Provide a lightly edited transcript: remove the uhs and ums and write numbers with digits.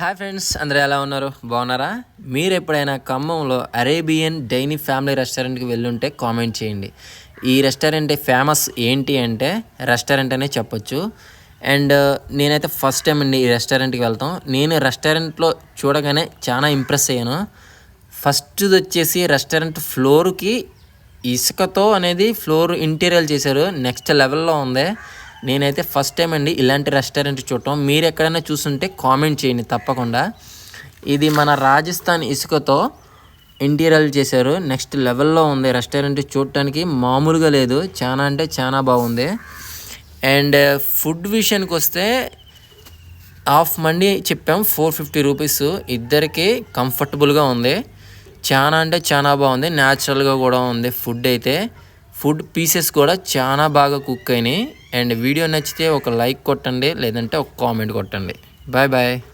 Hi friends, అందరూ ఎలా ఉన్నారు? బాగున్నారా? మీరు ఎప్పుడైనా ఖమ్మంలో అరేబియన్ డైనింగ్ ఫ్యామిలీ రెస్టారెంట్కి వెళ్ళుంటే కామెంట్ చేయండి. ఈ రెస్టారెంట్ ఫేమస్ ఏంటి అంటే రెస్టారెంట్ అనే చెప్పొచ్చు. అండ్ నేనైతే ఫస్ట్ టైం అండి ఈ రెస్టారెంట్కి వెళ్తాం. నేను రెస్టారెంట్లో చూడగానే చాలా ఇంప్రెస్ అయ్యాను. ఫస్ట్ది వచ్చేసి రెస్టారెంట్ ఫ్లోర్కి ఇసుకతో అనేది ఫ్లోర్ ఇంటీరియర్ చేశారు. నెక్స్ట్ లెవెల్లో ఉంది. నేనైతే ఫస్ట్ టైం అండి ఇలాంటి రెస్టారెంట్ చూడటం. మీరు ఎక్కడైనా చూస్తుంటే కామెంట్ చేయండి తప్పకుండా. ఇది మన రాజస్థాన్ ఇసుకతో ఇంటీరియర్ చేశారు. నెక్స్ట్ లెవెల్లో ఉంది. రెస్టారెంట్ చూడటానికి మామూలుగా లేదు, చాలా అంటే చాలా బాగుంది. అండ్ ఫుడ్ విషయానికి వస్తే హాఫ్ మండి చెప్పాం, 450 రూపీస్. ఇద్దరికి కంఫర్టబుల్గా ఉంది. చాలా అంటే చాలా బాగుంది. న్యాచురల్గా కూడా ఉంది ఫుడ్ అయితే. ఫుడ్ పీసెస్ కూడా చాలా బాగా కుక్ అయినాయి. అండ్ వీడియో నచ్చితే ఒక లైక్ కొట్టండి, లేదంటే ఒక కామెంట్ కొట్టండి. Bye bye.